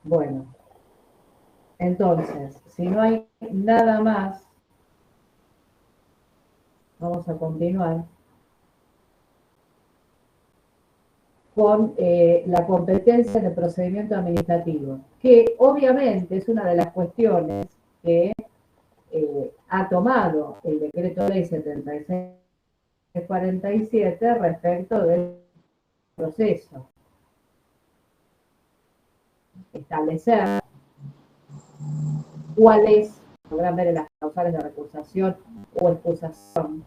Bueno, entonces, si no hay nada más, vamos a continuar con la competencia en el procedimiento administrativo, que obviamente es una de las cuestiones que ha tomado el decreto ley 7647 respecto del proceso. Establecer cuáles podrán ver en las causales de recusación o excusación.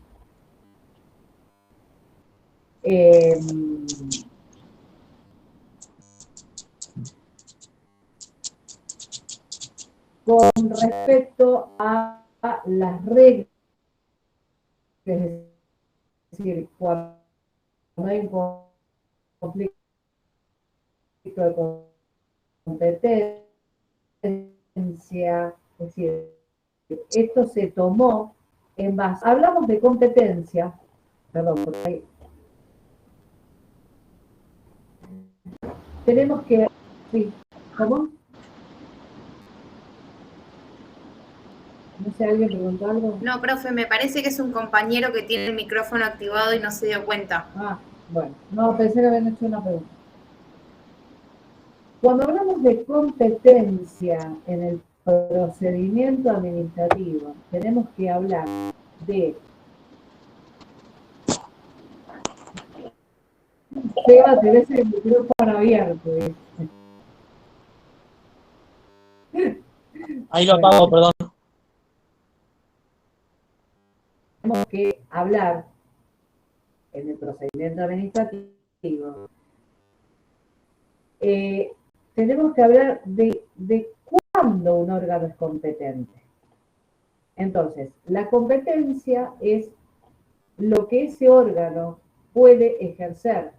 Con respecto a las reglas, es decir, cuando hay un conflicto de competencia, es decir, esto se tomó en base. Hablamos de competencia, perdón, porque hay, tenemos que. Sí, ¿cómo? No sé, ¿alguien preguntó algo? No, profe, me parece que es un compañero que tiene el micrófono activado y no se dio cuenta. Ah, bueno, no, pensé que habían hecho una pregunta. Cuando hablamos de competencia en el procedimiento administrativo, tenemos que hablar de. Seba, te ves el micrófono abierto. Ahí lo Bueno, apago, perdón. tenemos que hablar en el procedimiento administrativo. Tenemos que hablar de cuándo un órgano es competente. Entonces, la competencia es lo que ese órgano puede ejercer.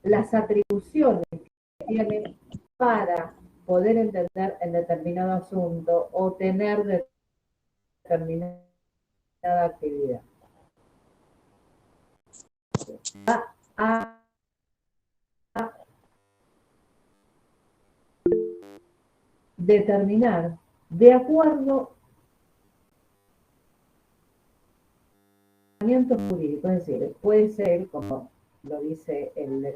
Las atribuciones que tiene para poder entender el determinado asunto o tener determinada actividad. A determinar de acuerdo a jurídico, es decir, puede ser, como lo dice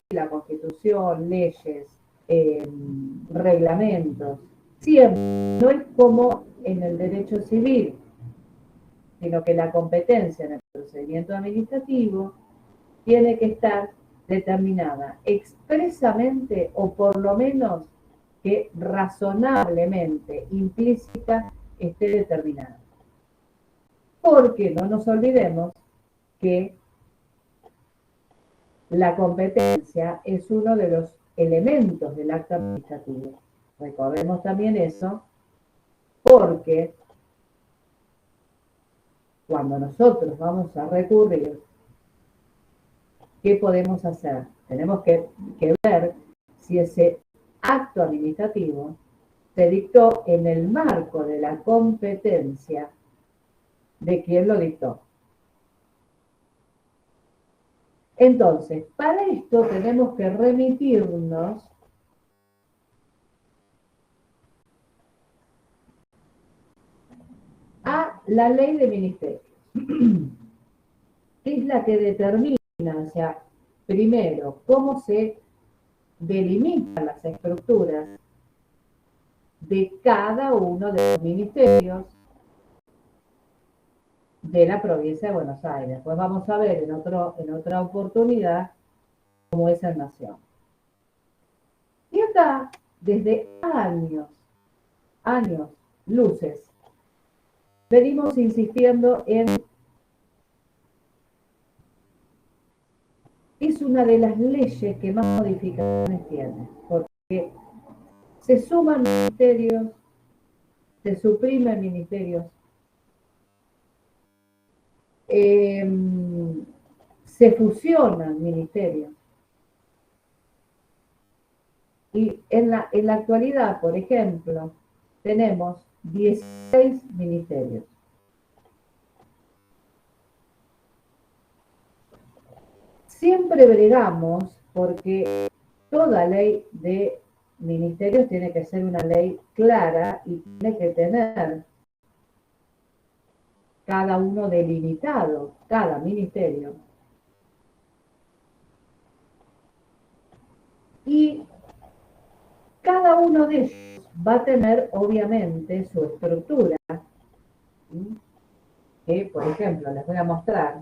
la Constitución, leyes, reglamentos, siempre, no es como en el derecho civil, sino que la competencia en el procedimiento administrativo tiene que estar determinada expresamente o por lo menos que razonablemente implícita esté determinada. Porque no nos olvidemos que la competencia es uno de los elementos del acto administrativo. Recordemos también eso, porque cuando nosotros vamos a recurrir, ¿qué podemos hacer? Tenemos que ver si ese acto administrativo se dictó en el marco de la competencia de quien lo dictó. Entonces, para esto tenemos que remitirnos a la ley de ministerios. Es la que determina, o sea, primero, cómo se delimitan las estructuras de cada uno de los ministerios de la provincia de Buenos Aires. Después vamos a ver en otra oportunidad cómo es en Nación. Y acá, desde años, luces, venimos insistiendo en. Es una de las leyes que más modificaciones tiene, porque se suman ministerios, se suprimen ministerios, se fusionan ministerios. Y en la actualidad, por ejemplo, tenemos 16 ministerios. Siempre bregamos porque toda ley de ministerios tiene que ser una ley clara y tiene que tener cada uno delimitado, cada ministerio. Y cada uno de ellos va a tener, obviamente, su estructura. Que, por ejemplo, les voy a mostrar,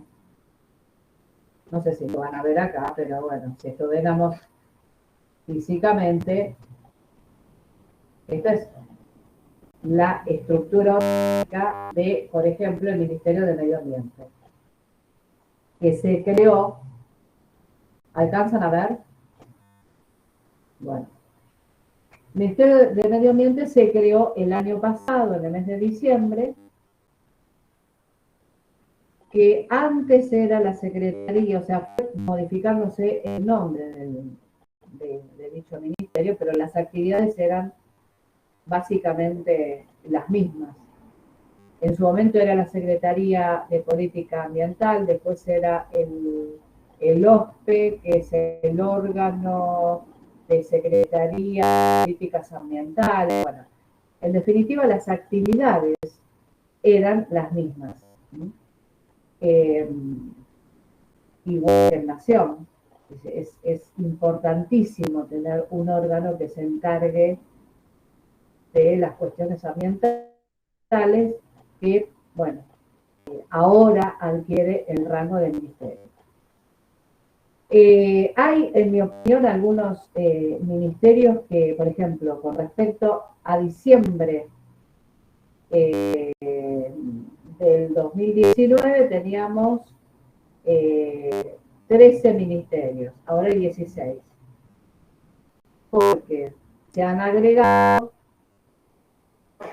no sé si lo van a ver acá, pero bueno, si esto vemos físicamente, esta es la estructura de, por ejemplo, el Ministerio de Medio Ambiente, que se creó, ¿alcanzan a ver? Bueno, el Ministerio de Medio Ambiente se creó el año pasado, en el mes de diciembre, que antes era la Secretaría, o sea, fue modificándose el nombre de dicho ministerio, pero las actividades eran básicamente las mismas. En su momento era la Secretaría de Política Ambiental, después era el OSPE, que es el órgano de Secretaría de Políticas Ambientales. Bueno, en definitiva, las actividades eran las mismas. Igual que en Nación. Es importantísimo tener un órgano que se encargue de las cuestiones ambientales que, bueno, ahora adquiere el rango de ministerio. Hay, en mi opinión, algunos ministerios que, por ejemplo, con respecto a diciembre del 2019 teníamos 13 ministerios, ahora hay 16. Porque se han agregado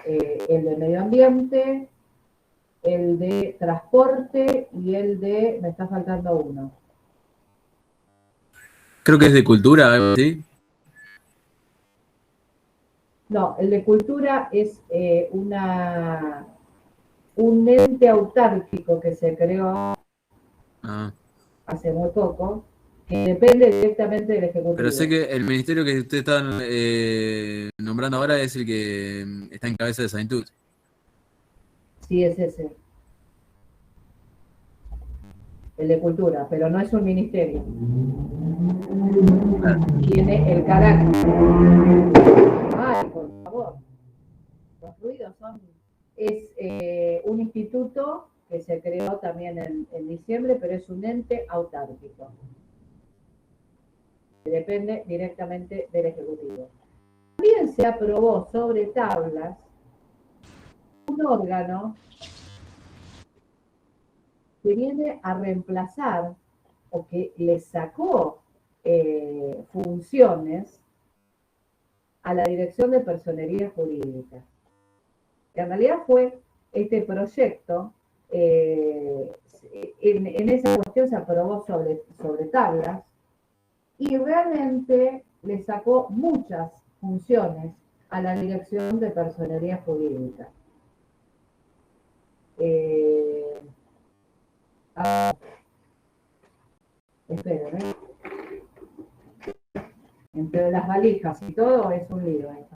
el de medio ambiente, el de transporte y el de, me está faltando uno. Creo que es de cultura, algo así. No, el de cultura es un ente autárquico que se creó hace muy poco, que depende directamente del Ejecutivo. Pero sé que el ministerio que usted está nombrando ahora es el que está en cabeza de Saintud. Sí, es ese. El de cultura, pero no es un ministerio. Tiene el carácter. Ay, por favor. Los ruidos son. Es un instituto que se creó también en diciembre, pero es un ente autárquico. Que depende directamente del Ejecutivo. También se aprobó sobre tablas un órgano que viene a reemplazar o que le sacó funciones a la Dirección de Personería Jurídica. Que en realidad fue este proyecto, en esa cuestión se aprobó sobre tablas y realmente le sacó muchas funciones a la Dirección de Personería Jurídica. Esperen, entre las valijas y todo es un lío esto.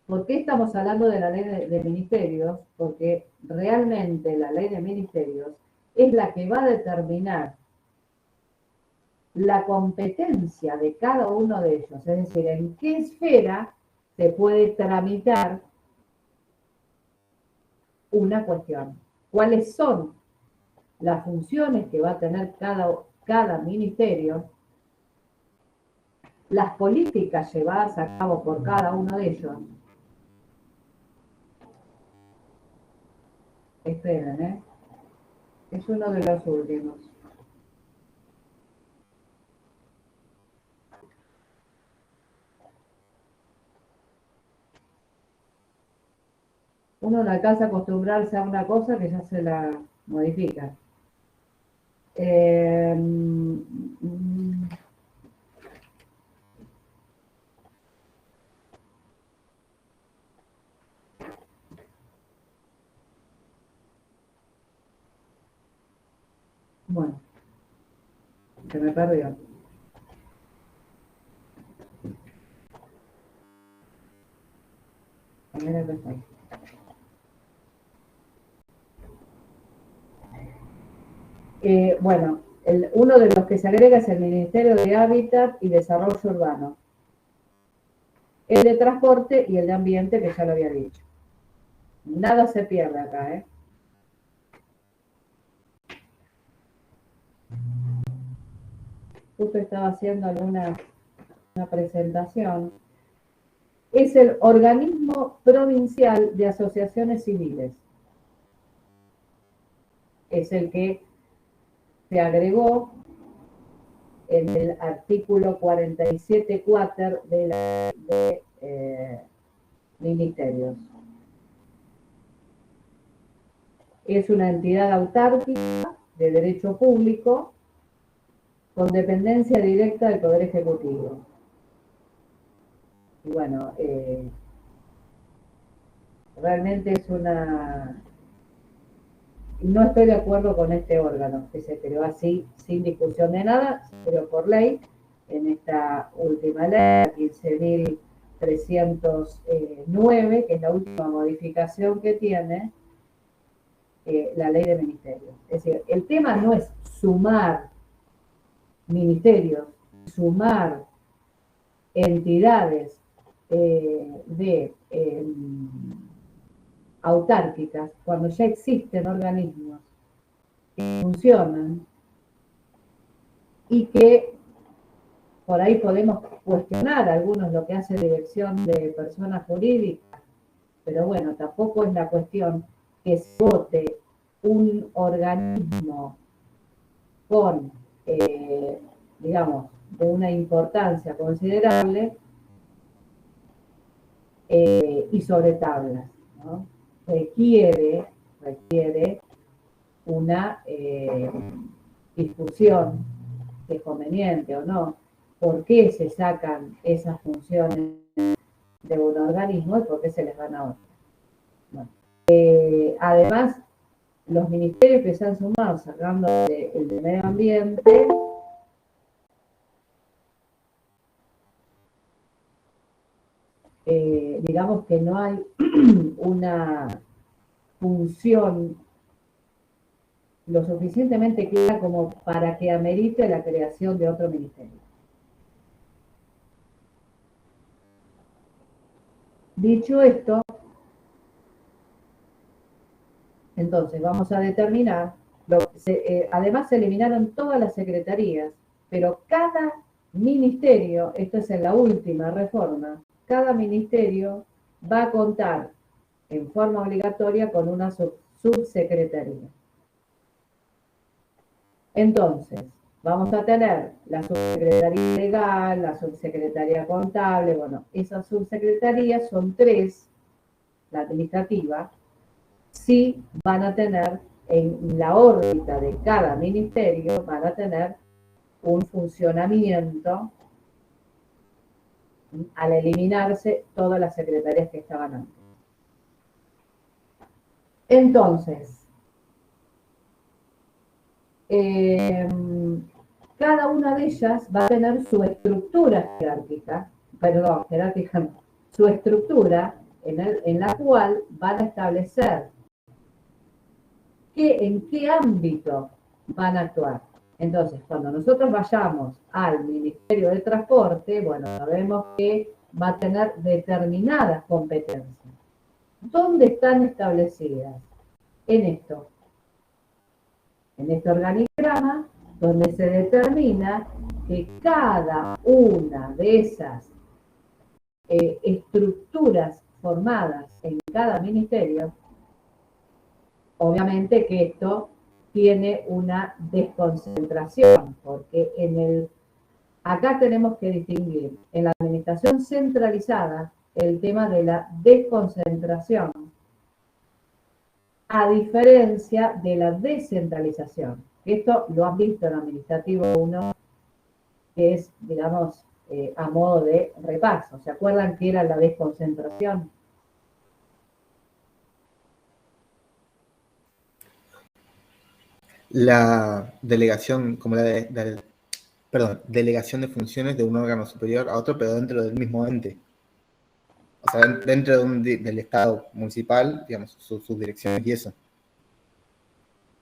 ¿Por qué estamos hablando de la ley de ministerios? Porque realmente la ley de ministerios es la que va a determinar la competencia de cada uno de ellos, es decir, en qué esfera se puede tramitar una cuestión. ¿Cuáles son las funciones que va a tener cada ministerio? Las políticas llevadas a cabo por cada uno de ellos. Esperen, es uno de los últimos. Uno no alcanza a acostumbrarse a una cosa que ya se la modifica. Bueno, se me perdió. A ver, acá está. Bueno, uno de los que se agrega es el Ministerio de Hábitat y Desarrollo Urbano, el de Transporte y el de Ambiente, que ya lo había dicho. Nada se pierde acá, ¿eh? Justo estaba haciendo una presentación. Es el Organismo Provincial de Asociaciones Civiles. Es el que se agregó en el artículo 47.4 de la de ministerios. Es una entidad autárquica de derecho público con dependencia directa del Poder Ejecutivo. Y bueno, realmente es una... No estoy de acuerdo con este órgano, que se creó así, sin discusión de nada, pero por ley, en esta última ley, 15.309, que es la última modificación que tiene la ley de ministerios. Es decir, el tema no es sumar ministerios, sumar entidades autárquicas, cuando ya existen organismos que funcionan y que por ahí podemos cuestionar algunos lo que hace dirección de personas jurídicas, pero bueno, tampoco es la cuestión que se vote un organismo con, digamos, de una importancia considerable y sobre tablas, ¿no? Requiere una discusión, si es conveniente o no, por qué se sacan esas funciones de un organismo y por qué se les dan a otro. Bueno, además, los ministerios que se han sumado, sacando el de medio ambiente, digamos que no hay una función lo suficientemente clara como para que amerite la creación de otro ministerio. Dicho esto, entonces vamos a determinar, además se eliminaron todas las secretarías, pero cada ministerio, esto es en la última reforma, cada ministerio va a contar en forma obligatoria con una subsecretaría. Entonces, vamos a tener la subsecretaría legal, la subsecretaría contable, bueno, esas subsecretarías son 3, la administrativa, sí van a tener en la órbita de cada ministerio, van a tener un funcionamiento al eliminarse todas las secretarías que estaban antes. Entonces, cada una de ellas va a tener su estructura jerárquica, su estructura en la cual van a establecer en qué ámbito van a actuar. Entonces, cuando nosotros vayamos al Ministerio de Transporte, bueno, sabemos que va a tener determinadas competencias. ¿Dónde están establecidas? En este organigrama, donde se determina que cada una de esas estructuras formadas en cada ministerio, obviamente que esto tiene una desconcentración, porque acá tenemos que distinguir en la administración centralizada el tema de la desconcentración, a diferencia de la descentralización. Esto lo han visto en Administrativo 1, que es, digamos, a modo de repaso. ¿Se acuerdan qué era la desconcentración? la delegación, como delegación de funciones de un órgano superior a otro, pero dentro del mismo ente. O sea, dentro del Estado municipal, digamos, sus direcciones y eso.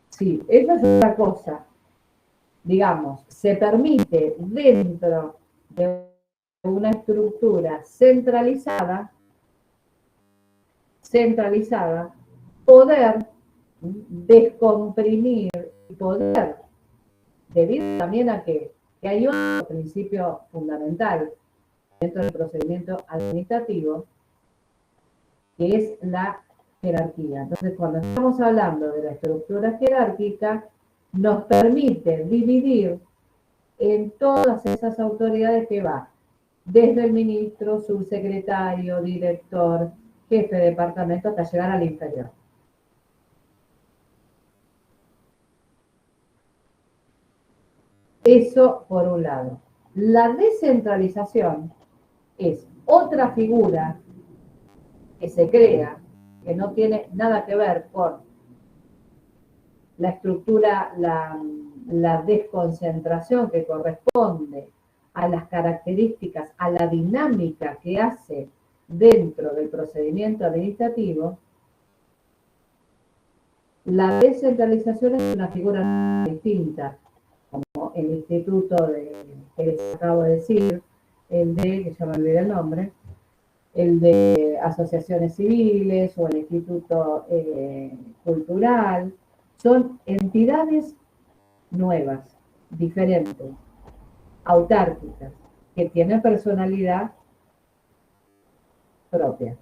Sí, esa es otra cosa. Digamos, se permite dentro de una estructura centralizada, poder descomprimir y poder, debido también a que hay otro principio fundamental dentro del procedimiento administrativo, que es la jerarquía. Entonces, cuando estamos hablando de la estructura jerárquica, nos permite dividir en todas esas autoridades que va desde el ministro, subsecretario, director, jefe de departamento, hasta llegar al inferior. Eso por un lado. La descentralización es otra figura que se crea, que no tiene nada que ver con la estructura, la desconcentración que corresponde a las características, a la dinámica que hace dentro del procedimiento administrativo. La descentralización es una figura distinta, como el instituto que les acabo de decir, que ya me olvidé el nombre, el de asociaciones civiles o el instituto cultural. Son entidades nuevas, diferentes, autárquicas, que tienen personalidad propia.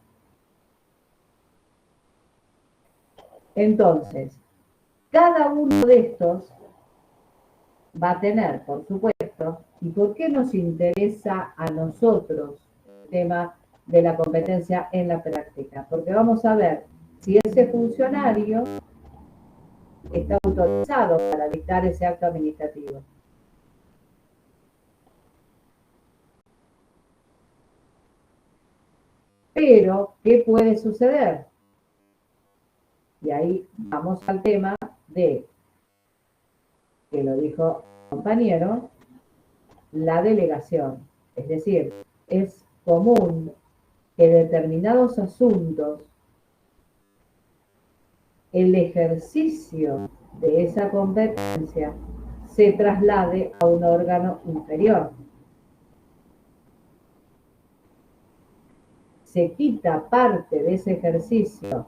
Entonces, cada uno de estos va a tener, por supuesto, ¿y por qué nos interesa a nosotros el tema de la competencia en la práctica? Porque vamos a ver si ese funcionario está autorizado para dictar ese acto administrativo. Pero, ¿qué puede suceder? Y ahí vamos al tema de, que lo dijo el compañero, la delegación. Es decir, es común que determinados asuntos, el ejercicio de esa competencia se traslade a un órgano inferior. Se quita parte de ese ejercicio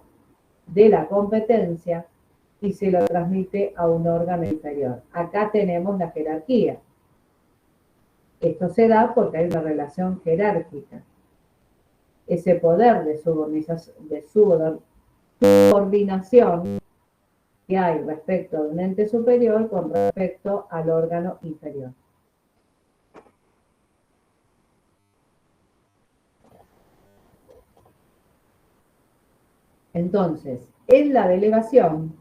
de la competencia y se lo transmite a un órgano inferior. Acá tenemos la jerarquía. Esto se da porque hay una relación jerárquica. Ese poder de subordinación que hay respecto de un ente superior con respecto al órgano inferior. Entonces, en la delegación,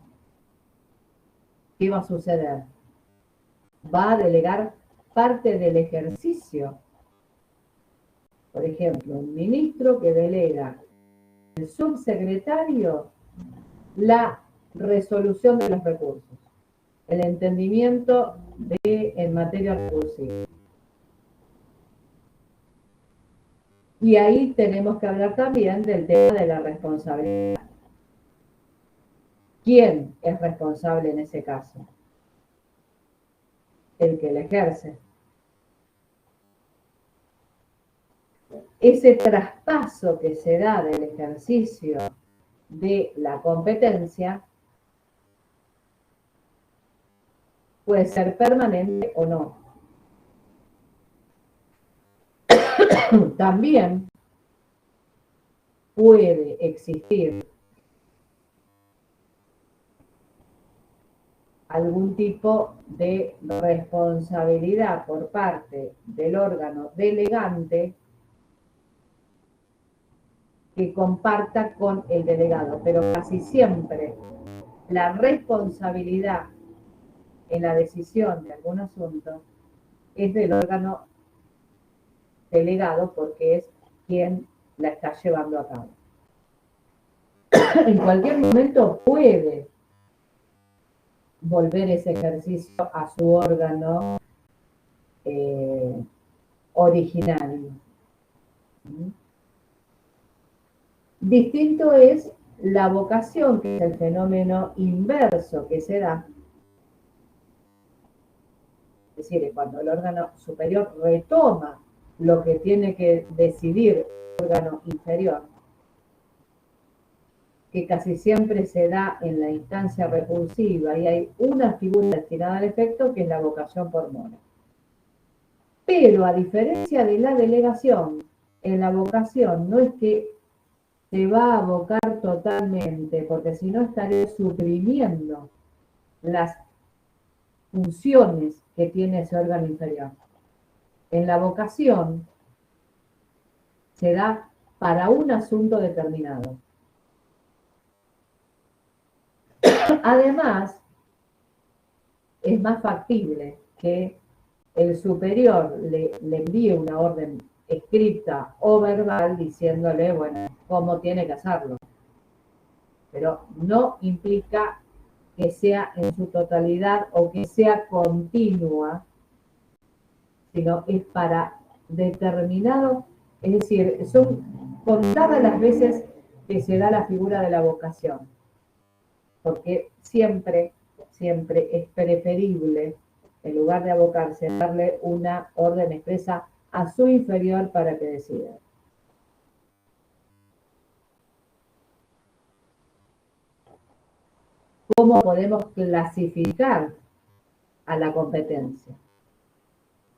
¿qué va a suceder? Va a delegar parte del ejercicio. Por ejemplo, un ministro que delega al subsecretario la resolución de los recursos, el entendimiento en materia recursiva. Y ahí tenemos que hablar también del tema de la responsabilidad. ¿Quién es responsable en ese caso? El que la ejerce. Ese traspaso que se da del ejercicio de la competencia puede ser permanente o no. También puede existir algún tipo de responsabilidad por parte del órgano delegante que comparta con el delegado, pero casi siempre la responsabilidad en la decisión de algún asunto es del órgano delegado porque es quien la está llevando a cabo. En cualquier momento puede volver ese ejercicio a su órgano originario. Distinto es la vocación, que es el fenómeno inverso que se da. Es decir, cuando el órgano superior retoma lo que tiene que decidir el órgano inferior, que casi siempre se da en la instancia repulsiva, y hay una figura destinada al efecto, que es la vocación por mora. Pero a diferencia de la delegación, en la vocación no es que se va a abocar totalmente, porque si no estaría suprimiendo las funciones que tiene ese órgano inferior. En la vocación se da para un asunto determinado. Además, es más factible que el superior le envíe una orden escrita o verbal diciéndole, bueno, cómo tiene que hacerlo. Pero no implica que sea en su totalidad o que sea continua, sino es para determinado, es decir, son contadas las veces que se da la figura de la vocación, porque siempre es preferible, en lugar de abocarse, darle una orden expresa a su inferior para que decida. ¿Cómo podemos clasificar a la competencia?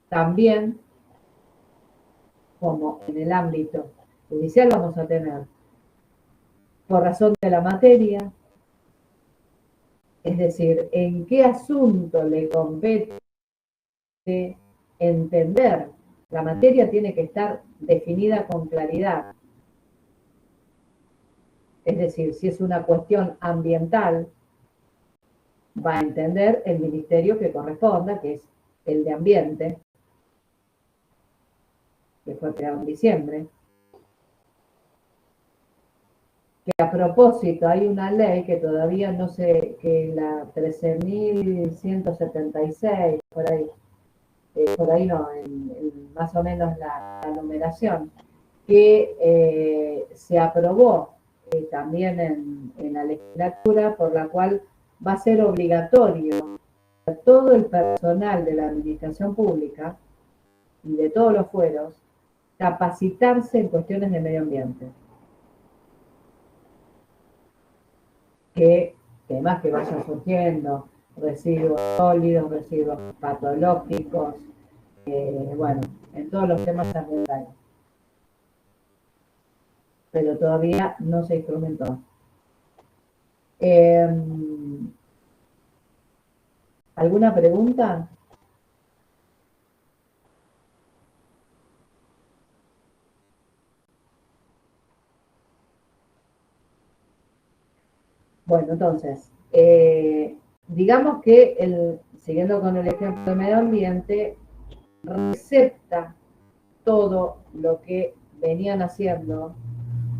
También, como en el ámbito judicial, vamos a tener, por razón de la materia, es decir, en qué asunto le compete entender. La materia tiene que estar definida con claridad. Es decir, si es una cuestión ambiental, va a entender el ministerio que corresponda, que es el de Ambiente, que fue creado en diciembre. Que a propósito hay una ley que todavía no sé, que la 13.176, por ahí no, más o menos la numeración, que se aprobó también en la legislatura, por la cual va a ser obligatorio a todo el personal de la administración pública y de todos los fueros capacitarse en cuestiones de medio ambiente. Que temas que vayan surgiendo, residuos sólidos, residuos patológicos, bueno, en todos los temas ambientales. Pero todavía no se instrumentó. ¿Alguna pregunta? Bueno, entonces, digamos que, siguiendo con el ejemplo de medio ambiente, recepta todo lo que venían haciendo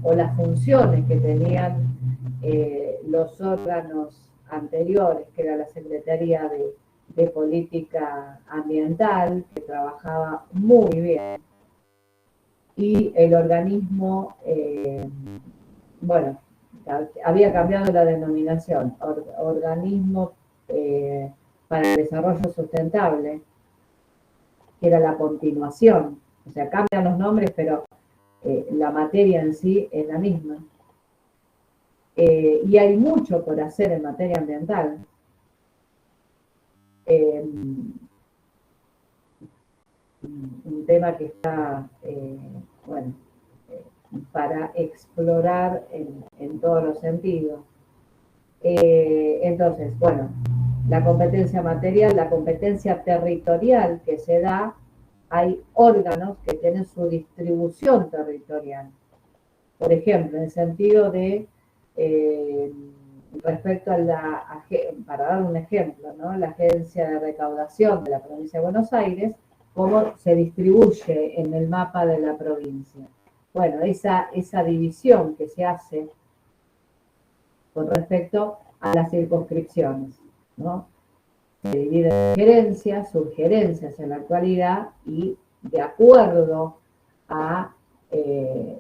o las funciones que tenían los órganos anteriores, que era la Secretaría de Política Ambiental, que trabajaba muy bien, y el organismo, bueno, había cambiado la denominación, Organismo para el Desarrollo Sustentable, que era la continuación, o sea, cambian los nombres, pero la materia en sí es la misma. Y hay mucho por hacer en materia ambiental. Un tema que está, bueno, para explorar en todos los sentidos. Entonces, bueno, la competencia material, la competencia territorial que se da, hay órganos que tienen su distribución territorial. Por ejemplo, en el sentido de, respecto a para dar un ejemplo, ¿no? La Agencia de Recaudación de la Provincia de Buenos Aires, cómo se distribuye en el mapa de la provincia. Bueno, esa división que se hace con respecto a las circunscripciones, ¿no? se divide en sugerencias en la actualidad y de acuerdo a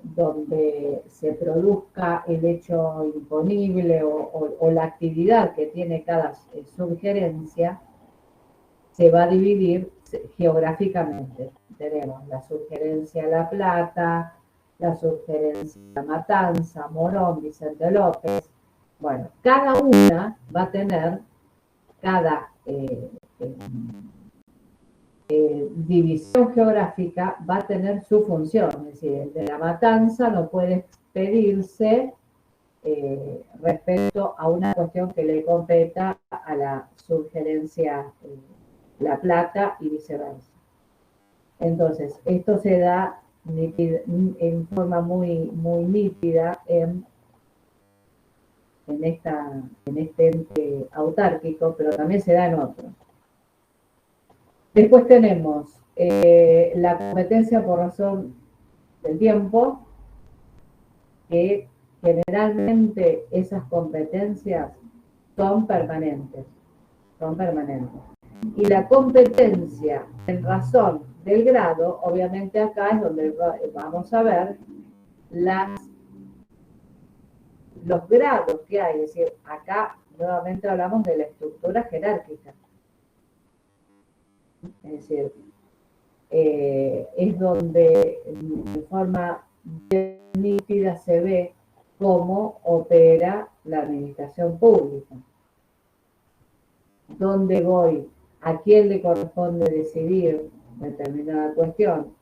donde se produzca el hecho imponible o la actividad que tiene cada sugerencia, se va a dividir geográficamente. Tenemos la sugerencia La Plata, la sugerencia La Matanza, Morón, Vicente López. Bueno, cada una va a tener, cada división geográfica va a tener su función. Es decir, el de La Matanza no puede expedirse respecto a una cuestión que le competa a la sugerencia La Plata y viceversa. Entonces, esto se da en forma muy nítida en este ente autárquico, pero también se da en otros. Después tenemos la competencia por razón del tiempo, que generalmente esas competencias son permanentes. Y la competencia en razón del grado, obviamente acá es donde vamos a ver los grados que hay. Es decir, acá nuevamente hablamos de la estructura jerárquica. Es decir, es donde de forma bien nítida se ve cómo opera la administración pública. ¿Dónde voy? ¿A quién le corresponde decidir determinada cuestión?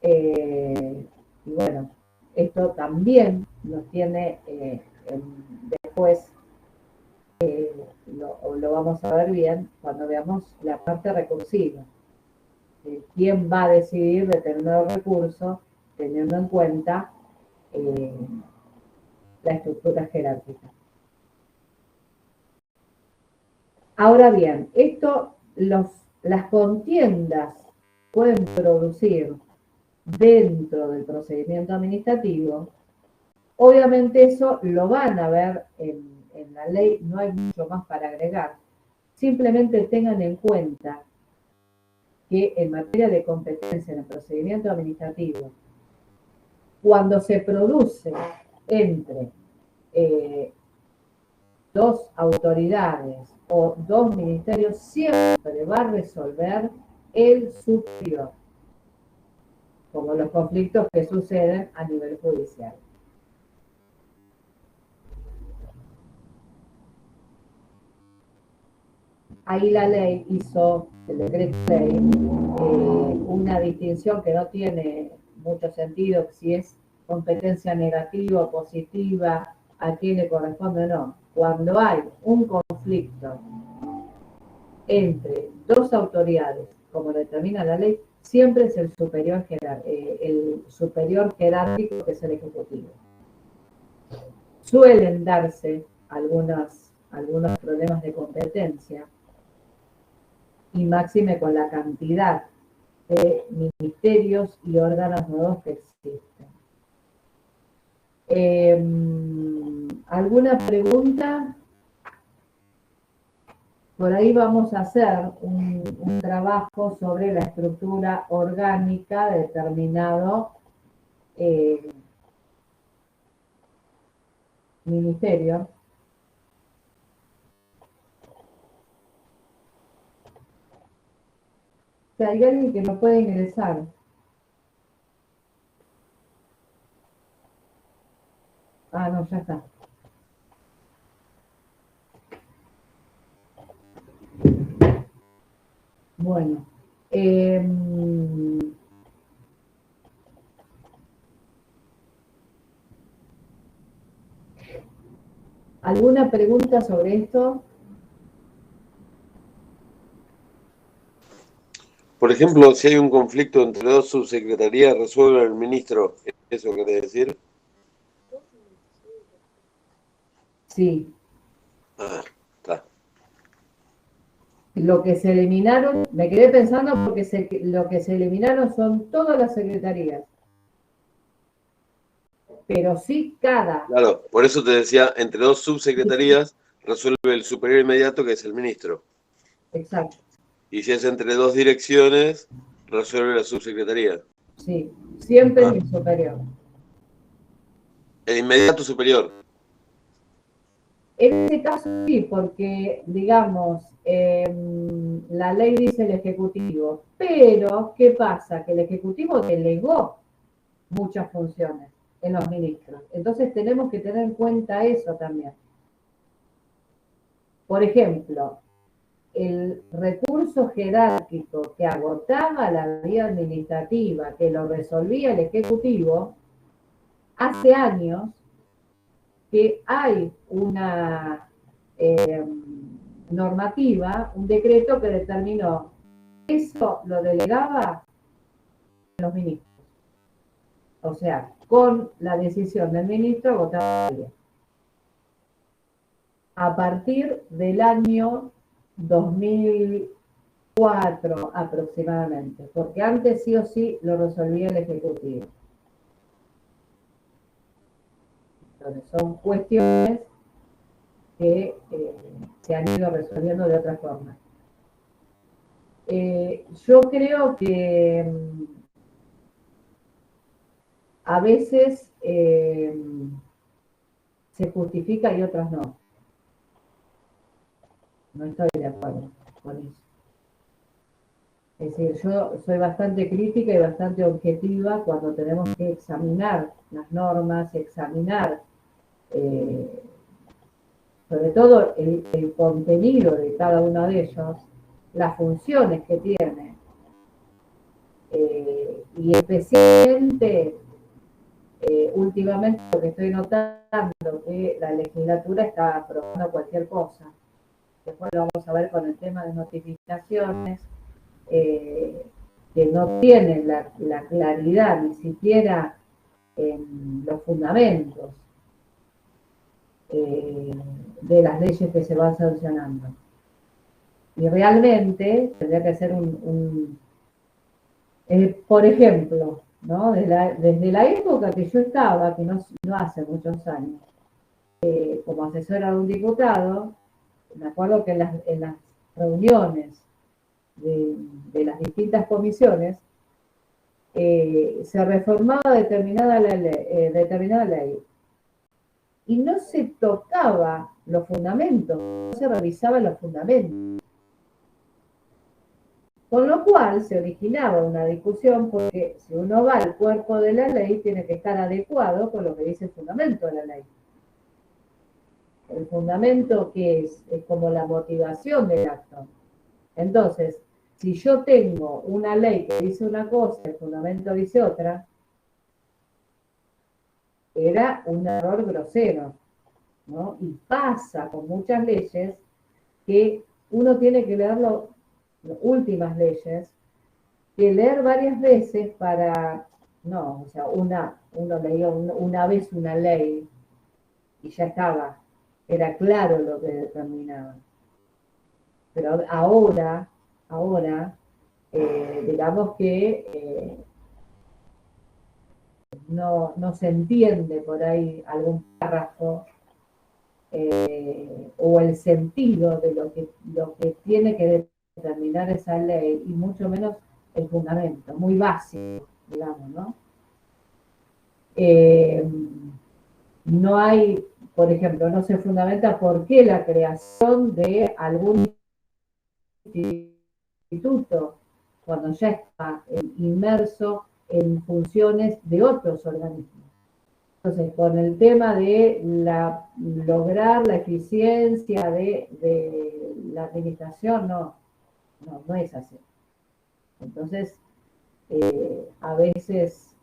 Y bueno, esto también nos tiene después, lo vamos a ver bien cuando veamos la parte recursiva. ¿Quién va a decidir determinado recurso teniendo en cuenta la estructura jerárquica? Ahora bien, las contiendas pueden producir dentro del procedimiento administrativo. Obviamente eso lo van a ver en la ley, no hay mucho más para agregar. Simplemente tengan en cuenta que en materia de competencia en el procedimiento administrativo, cuando se produce entre dos autoridades o dos ministerios, siempre va a resolver el superior, como los conflictos que suceden a nivel judicial. Ahí la ley hizo, el decreto ley, una distinción que no tiene mucho sentido, si es competencia negativa o positiva, a quién le corresponde o no. Cuando hay un conflicto entre dos autoridades, como lo determina la ley, siempre es el superior jerárquico, que es el Ejecutivo. Suelen darse algunos problemas de competencia, y máxime con la cantidad de ministerios y órganos nuevos que existen. ¿Alguna pregunta? Por ahí vamos a hacer un trabajo sobre la estructura orgánica de determinado ministerio. Si hay alguien que no puede ingresar. Ah, no, ya está. Bueno. ¿Alguna pregunta sobre esto? Por ejemplo, si hay un conflicto entre dos subsecretarías, resuelve el ministro. ¿Eso quiere decir? Sí. Ah, está. Lo que se eliminaron, me quedé pensando porque lo que se eliminaron son todas las secretarías. Pero sí cada... Claro, por eso te decía, entre dos subsecretarías resuelve el superior inmediato, que es el ministro. Exacto, Y si es entre dos direcciones, resuelve la subsecretaría. sí, siempre mi superior. El inmediato superior. En este caso sí, porque, digamos, la ley dice el Ejecutivo, pero ¿qué pasa? Que el Ejecutivo delegó muchas funciones en los ministros. Entonces tenemos que tener en cuenta eso también. Por ejemplo, el recurso jerárquico que agotaba la vía administrativa, que lo resolvía el Ejecutivo, hace años que hay una normativa, un decreto que determinó eso lo delegaba los ministros. O sea, con la decisión del ministro agotaba la vía. A partir del año 2004 aproximadamente, porque antes sí o sí lo resolvía el Ejecutivo. Entonces son cuestiones que se han ido resolviendo de otra forma. Yo creo que a veces se justifica y otras no. No estoy de acuerdo con eso. Es decir, yo soy bastante crítica y bastante objetiva cuando tenemos que examinar las normas, examinar sobre todo el contenido de cada uno de ellos, las funciones que tiene, y especialmente últimamente lo que estoy notando que la legislatura está aprobando cualquier cosa. Después lo vamos a ver con el tema de notificaciones, que no tienen la claridad ni siquiera en los fundamentos de las leyes que se van sancionando. Y realmente tendría que ser por ejemplo, ¿no? Desde la época que yo estaba, que no hace muchos años, como asesora de un diputado, me acuerdo que en las reuniones de las distintas comisiones se reformaba determinada ley y no se tocaba los fundamentos, no se revisaban los fundamentos. Con lo cual se originaba una discusión porque si uno va al cuerpo de la ley tiene que estar adecuado con lo que dice el fundamento de la ley. El fundamento que es como la motivación del acto. Entonces, si yo tengo una ley que dice una cosa, el fundamento dice otra, era un error grosero, ¿no? Y pasa con muchas leyes que uno tiene que leerlo, las últimas leyes, que leer varias veces para, no, o sea, uno leía una vez una ley y ya estaba, era claro lo que determinaba. Pero ahora digamos que no se entiende por ahí algún párrafo o el sentido de lo que tiene que determinar esa ley, y mucho menos el fundamento, muy básico, digamos, ¿no? No hay, por ejemplo, no se fundamenta por qué la creación de algún instituto, cuando ya está inmerso en funciones de otros organismos. Entonces, con el tema de lograr la eficiencia de la administración, no es así. Entonces, a veces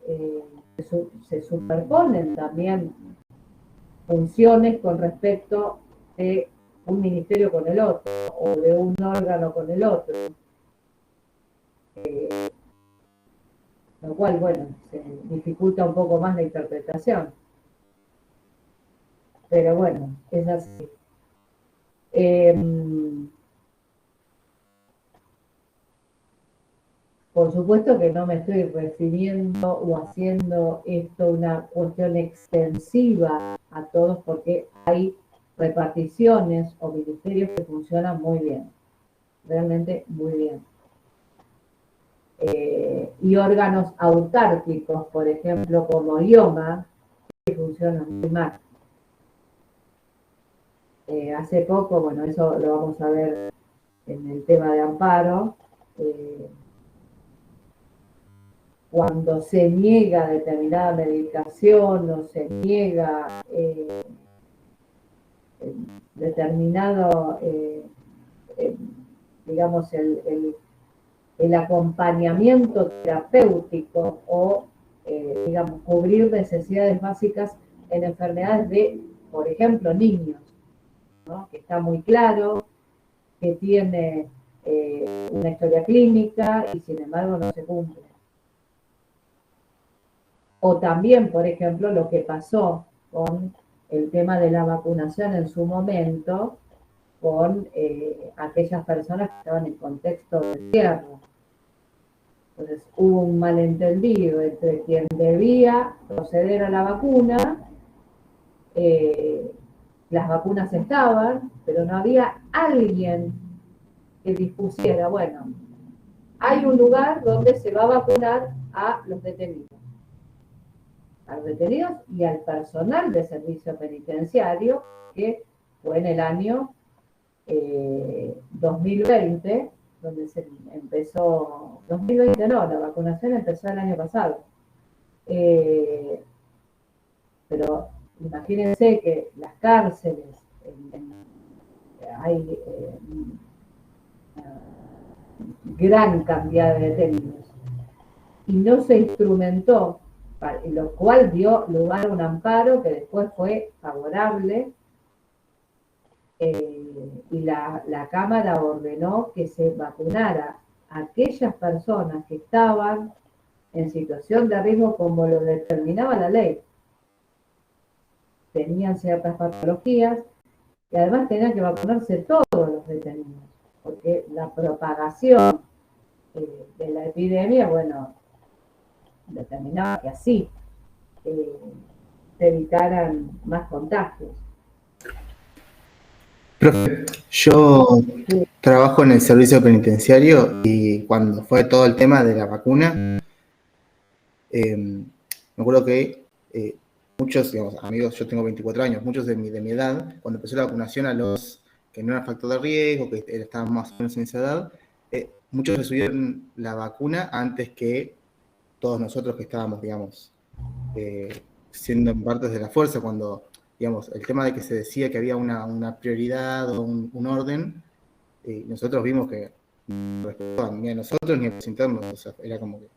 se superponen también funciones con respecto de un ministerio con el otro, o de un órgano con el otro. Lo cual, bueno, se dificulta un poco más la interpretación. Pero bueno, es así. Por supuesto que no me estoy refiriendo o haciendo esto una cuestión extensiva a todos, porque hay reparticiones o ministerios que funcionan muy bien, realmente muy bien. Y órganos autárquicos, por ejemplo, como IOMA, que funcionan muy mal. Hace poco, bueno, eso lo vamos a ver en el tema de amparo, cuando se niega determinada medicación o se niega determinado, digamos, el acompañamiento terapéutico o, digamos, cubrir necesidades básicas en enfermedades de, por ejemplo, niños, ¿no? Que está muy claro, que tiene una historia clínica y sin embargo no se cumple. O también, por ejemplo, lo que pasó con el tema de la vacunación en su momento, con aquellas personas que estaban en contexto de encierro. Entonces hubo un malentendido entre quien debía proceder a la vacuna, las vacunas estaban, pero no había alguien que dispusiera, bueno, hay un lugar donde se va a vacunar a los detenidos y al personal de servicio penitenciario, que fue en el año 2020, donde se empezó, 2020 no, la vacunación empezó el año pasado. Pero imagínense que las cárceles, hay gran cantidad de detenidos y no se instrumentó, lo cual dio lugar a un amparo que después fue favorable, y la Cámara ordenó que se vacunara a aquellas personas que estaban en situación de riesgo como lo determinaba la ley. Tenían ciertas patologías y además tenían que vacunarse todos los detenidos, porque la propagación de la epidemia, bueno, determinaba que así se evitaran más contagios. Profe, yo trabajo en el servicio penitenciario y cuando fue todo el tema de la vacuna, me acuerdo que muchos, digamos, amigos, yo tengo 24 años, muchos de mi edad, cuando empezó la vacunación a los que no eran factor de riesgo, que estaban más o menos en esa edad, muchos recibieron la vacuna antes que todos nosotros que estábamos, digamos, siendo partes de la fuerza, cuando, digamos, el tema de que se decía que había una prioridad o un orden, nosotros vimos que no respetaban ni a nosotros ni a los internos, o sea, era como que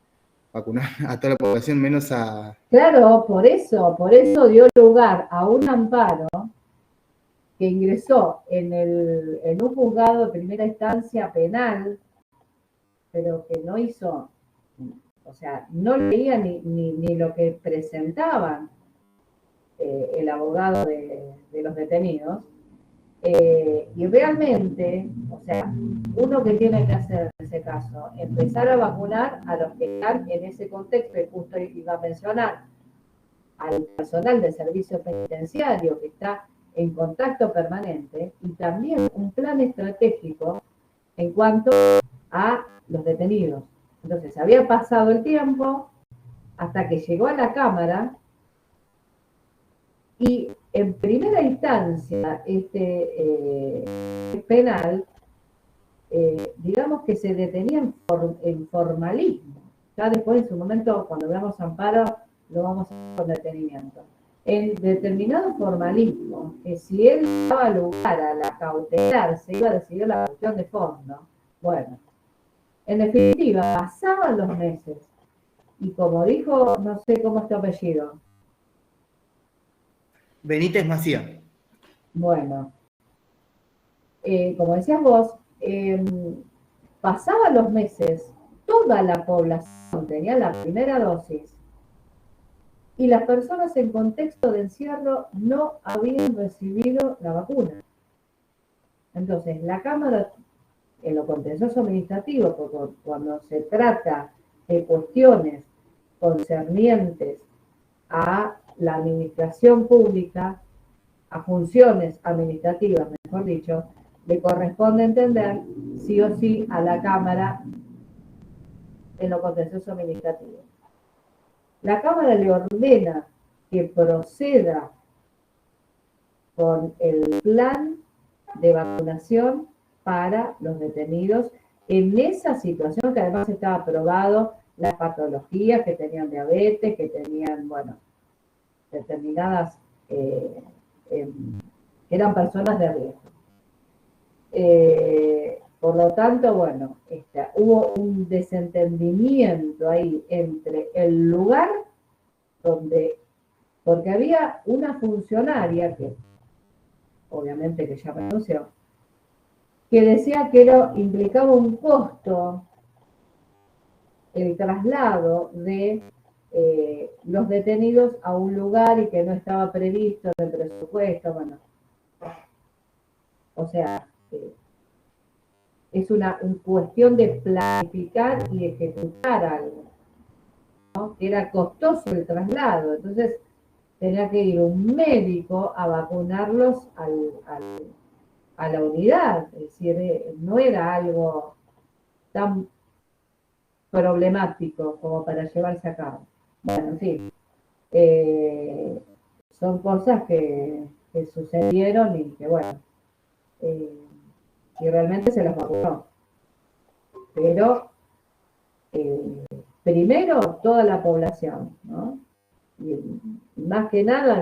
vacunar a toda la población menos a... Claro, por eso dio lugar a un amparo que ingresó en un juzgado de primera instancia penal, pero que no hizo, o sea, no leía ni lo que presentaban el abogado de los detenidos, y realmente, o sea, uno que tiene que hacer en ese caso, empezar a vacunar a los que están en ese contexto, y justo iba a mencionar al personal de servicio penitenciario que está en contacto permanente, y también un plan estratégico en cuanto a los detenidos. Entonces, había pasado el tiempo hasta que llegó a la Cámara y en primera instancia penal, digamos que se detenía en formalismo. Ya después, en su momento, cuando veamos amparo, lo vamos a hacer con detenimiento. En determinado formalismo, que si él daba lugar a la cautelar, se iba a decidir la cuestión de fondo. Bueno, en definitiva, pasaban los meses. Y como dijo, no sé cómo es tu apellido. Benítez Macía. Bueno, como decías vos, pasaban los meses, toda la población tenía la primera dosis y las personas en contexto de encierro no habían recibido la vacuna. Entonces, la Cámara, en lo contencioso administrativo, porque cuando se trata de cuestiones concernientes a la administración pública, a funciones administrativas, mejor dicho, le corresponde entender sí o sí a la Cámara en lo contencioso administrativo. La Cámara le ordena que proceda con el plan de vacunación para los detenidos en esa situación que además estaba aprobado las patologías, que tenían diabetes, que tenían, bueno, determinadas, eran personas de riesgo. Por lo tanto, bueno, hubo un desentendimiento ahí entre el lugar donde, porque había una funcionaria que, obviamente que ya renunció, que decía que implicaba un costo el traslado de los detenidos a un lugar y que no estaba previsto en el presupuesto, bueno. O sea, es una cuestión de planificar y ejecutar algo, ¿no? Era costoso el traslado, entonces tenía que ir un médico a vacunarlos a la unidad, es decir, no era algo tan problemático como para llevarse a cabo. Bueno, en fin, son cosas que sucedieron y que, bueno, y realmente se los vacunó. Pero primero toda la población, ¿no? Y más que nada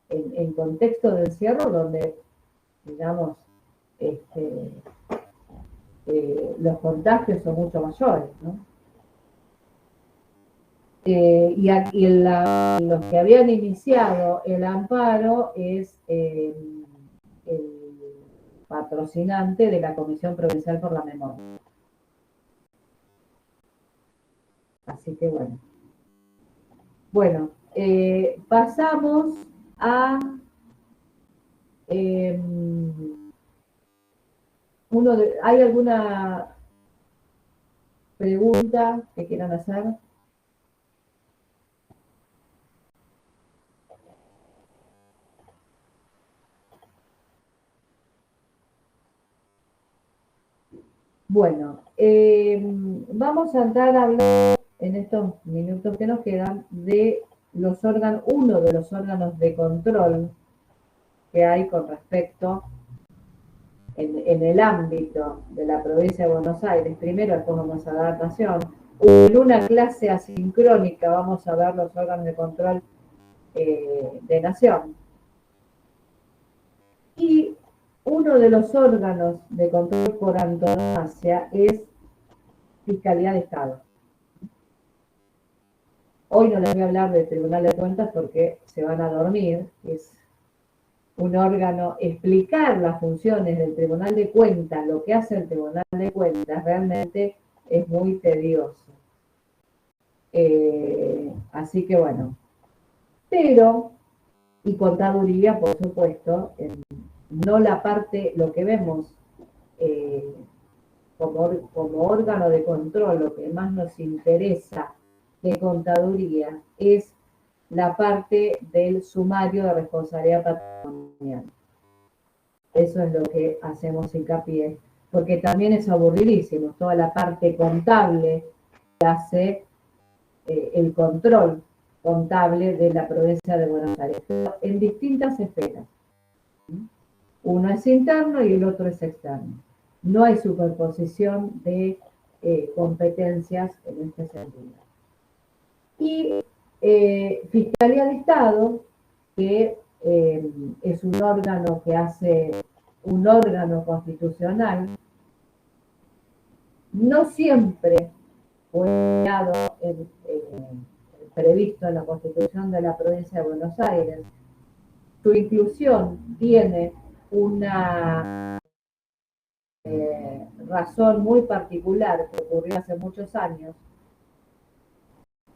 en contexto de encierro donde, digamos, los contagios son mucho mayores, ¿no? Los que habían iniciado el amparo es el patrocinante de la Comisión Provincial por la Memoria. Así que bueno. Bueno, pasamos a ¿hay alguna pregunta que quieran hacer? Bueno, vamos a entrar a hablar en estos minutos que nos quedan de los órganos, uno de los órganos de control que hay con respecto en el ámbito de la provincia de Buenos Aires. Primero, después vamos a dar adaptación. En una clase asincrónica vamos a ver los órganos de control de nación. Y uno de los órganos de control por antonomasia es Fiscalía de Estado. Hoy no les voy a hablar del Tribunal de Cuentas porque se van a dormir. Es un órgano, explicar las funciones del Tribunal de Cuentas, lo que hace el Tribunal de Cuentas, realmente es muy tedioso. Así que bueno. Pero, y contaduría, por supuesto, no la parte, lo que vemos como órgano de control, lo que más nos interesa de contaduría es la parte del sumario de responsabilidad patrimonial. Eso es lo que hacemos hincapié, porque también es aburridísimo, toda la parte contable que hace el control contable de la provincia de Buenos Aires, en distintas esferas. Uno es interno y el otro es externo. No hay superposición de competencias en este sentido. Y Fiscalía de Estado, que es un órgano que hace un órgano constitucional, no siempre fue previsto en la Constitución de la provincia de Buenos Aires. Su inclusión tiene una razón muy particular que ocurrió hace muchos años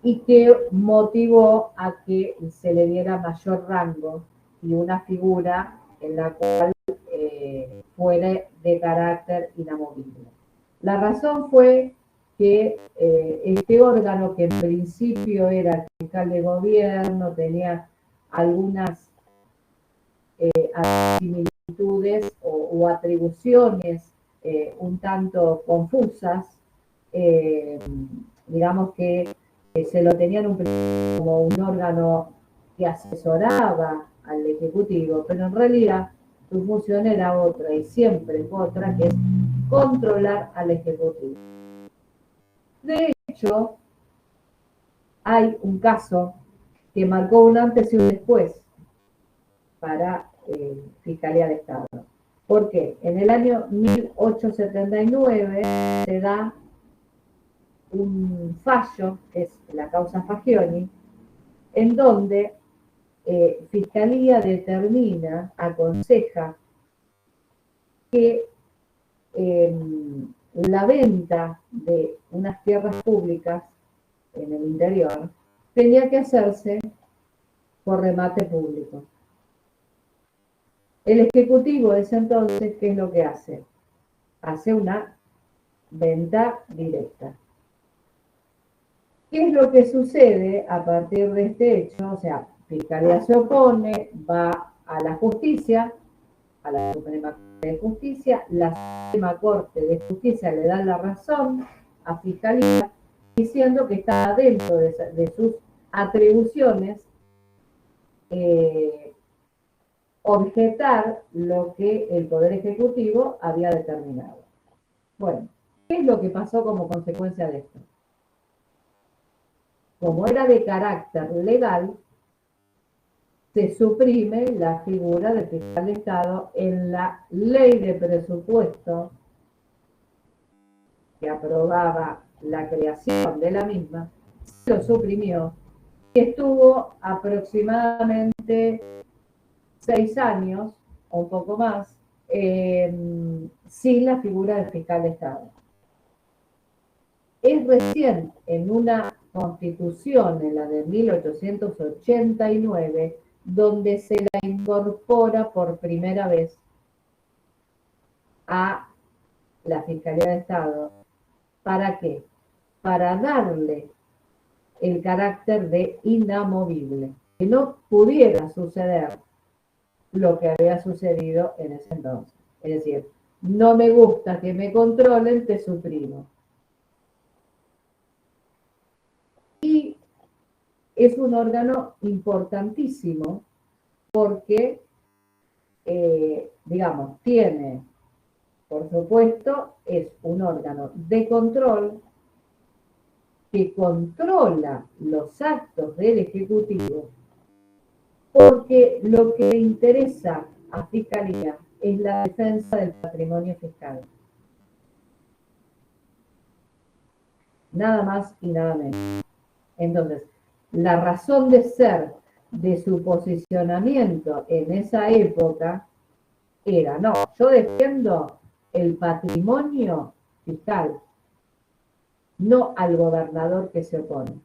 y que motivó a que se le diera mayor rango y una figura en la cual fuera de carácter inamovible. La razón fue que este órgano, que en principio era el fiscal de gobierno, tenía algunas similitudes o atribuciones un tanto confusas, digamos que se lo tenían como un órgano que asesoraba al Ejecutivo, pero en realidad su función era otra y siempre otra, que es controlar al Ejecutivo. De hecho, hay un caso que marcó un antes y un después para Fiscalía de Estado. ¿Por qué? En el año 1879 se da un fallo, que es la causa Fagioni, en donde Fiscalía determina, aconseja que la venta de unas tierras públicas en el interior tenía que hacerse por remate público. El Ejecutivo de ese entonces, ¿qué es lo que hace? Hace una venta directa. ¿Qué es lo que sucede a partir de este hecho? O sea, Fiscalía se opone, va a la justicia, a la Suprema Corte de Justicia, la Suprema Corte de Justicia le da la razón a Fiscalía, diciendo que está dentro de sus atribuciones objetar lo que el Poder Ejecutivo había determinado. Bueno, ¿qué es lo que pasó como consecuencia de esto? Como era de carácter legal, se suprime la figura del fiscal de Estado en la ley de presupuesto que aprobaba la creación de la misma, se lo suprimió y estuvo aproximadamente 6 años o un poco más sin la figura del fiscal de Estado. Es recién en una constitución, en la de 1889, donde se la incorpora por primera vez a la Fiscalía de Estado. ¿Para qué? Para darle el carácter de inamovible, que no pudiera suceder lo que había sucedido en ese entonces. Es decir, no me gusta que me controlen, te suprimo. Y es un órgano importantísimo porque, digamos, tiene, por supuesto, es un órgano de control que controla los actos del Ejecutivo, porque lo que le interesa a Fiscalía es la defensa del patrimonio fiscal. Nada más y nada menos. Entonces, la razón de ser de su posicionamiento en esa época era, no, yo defiendo el patrimonio fiscal, no al gobernador que se opone.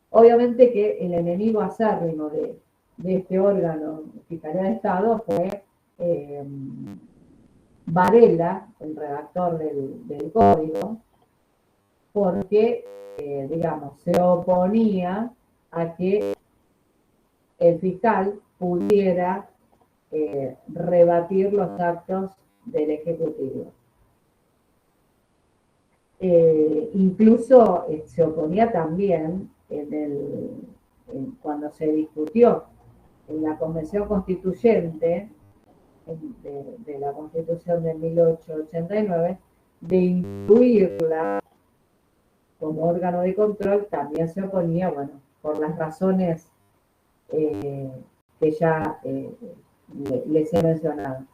Obviamente que el enemigo acérrimo de este órgano, Fiscalía de Estado, fue Varela, el redactor del código, porque, digamos, se oponía a que el fiscal pudiera rebatir los actos del Ejecutivo. Incluso se oponía también cuando se discutió en la Convención Constituyente de la Constitución de 1889, de incluirla como órgano de control, también se oponía, bueno, por las razones que ya les he mencionado.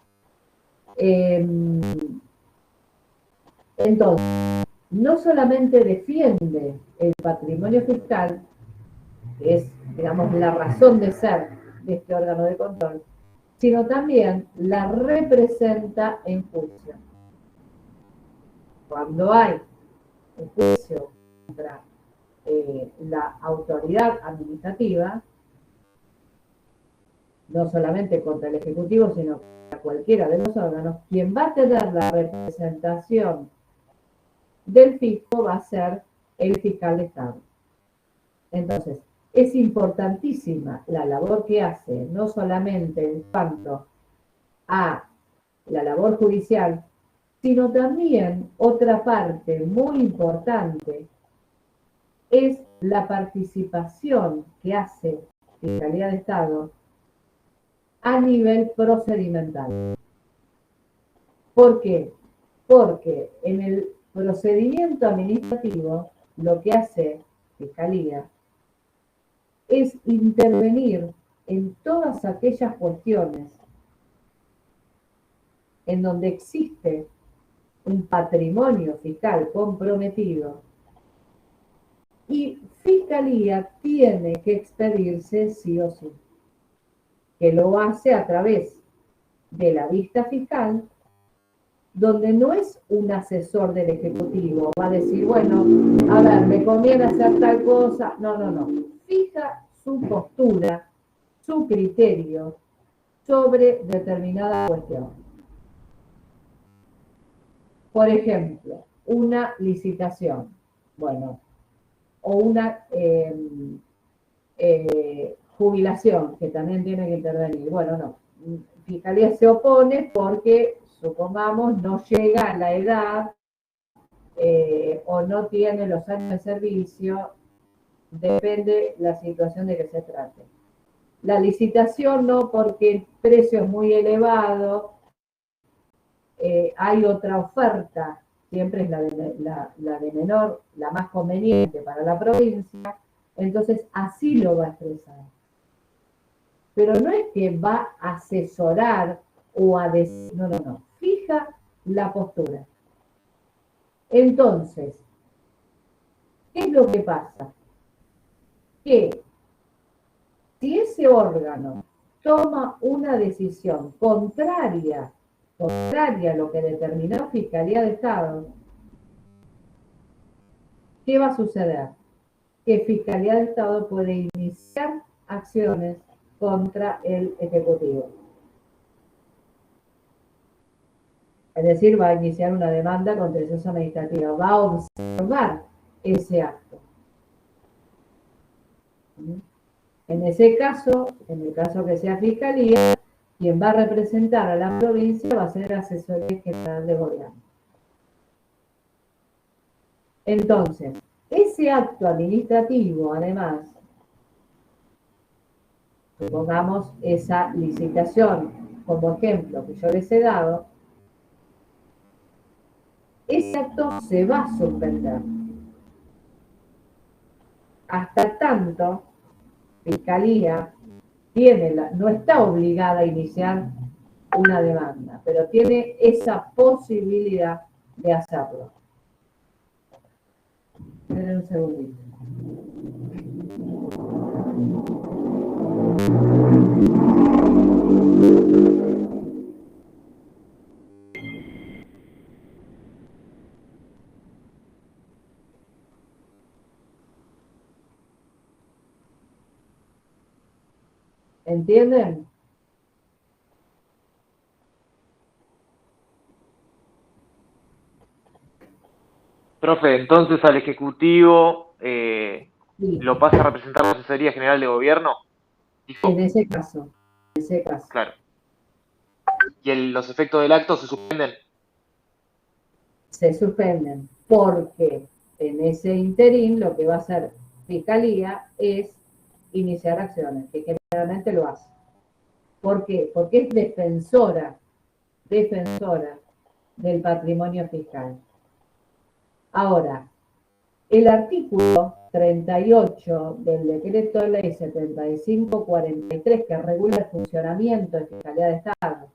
Entonces, no solamente defiende el patrimonio fiscal, que es, digamos, la razón de ser de este órgano de control, sino también la representa en juicio. Cuando hay un juicio contra la autoridad administrativa, no solamente contra el Ejecutivo, sino contra cualquiera de los órganos, quien va a tener la representación del fisco va a ser el fiscal de Estado. Entonces, es importantísima la labor que hace, no solamente en cuanto a la labor judicial, sino también otra parte muy importante es la participación que hace Fiscalía de Estado a nivel procedimental. ¿Por qué? Porque en el procedimiento administrativo lo que hace Fiscalía es intervenir en todas aquellas cuestiones en donde existe un patrimonio fiscal comprometido y Fiscalía tiene que expedirse sí o sí, que lo hace a través de la vista fiscal, donde no es un asesor del Ejecutivo, va a decir, bueno, a ver, me conviene hacer tal cosa. No, no, no. Fija su postura, su criterio sobre determinada cuestión. Por ejemplo, una licitación, bueno, o una jubilación, que también tiene que intervenir. Bueno, no. Fiscalía se opone porque, supongamos, no llega a la edad o no tiene los años de servicio, depende la situación de que se trate. La licitación no, porque el precio es muy elevado, hay otra oferta, siempre es la de menor, la más conveniente para la provincia, entonces así lo va a expresar. Pero no es que va a asesorar o a decir, no, no, no, fija la postura. Entonces, ¿qué es lo que pasa? Que si ese órgano toma una decisión contraria a lo que determinó Fiscalía de Estado, ¿qué va a suceder? Que Fiscalía de Estado puede iniciar acciones contra el Ejecutivo. Es decir, va a iniciar una demanda contenciosa administrativa, va a observar ese acto. En ese caso, en el caso que sea Fiscalía, quien va a representar a la provincia va a ser la Asesoría General de Gobierno. Entonces, ese acto administrativo, además, supongamos esa licitación como ejemplo que yo les he dado, ese acto se va a suspender. Hasta tanto, Fiscalía no está obligada a iniciar una demanda, pero tiene esa posibilidad de hacerlo. Esperen un segundito. ¿Entienden? Profe, entonces al Ejecutivo Sí, lo pasa a representar la Asesoría General de Gobierno. en ese caso. Claro. ¿Y los efectos del acto se suspenden? Se suspenden porque en ese interín lo que va a hacer Fiscalía es iniciar acciones, que generalmente lo hace. ¿Por qué? Porque es defensora del patrimonio fiscal. Ahora, el artículo 38 del Decreto de Ley 7543, que regula el funcionamiento de Fiscalía de Estado,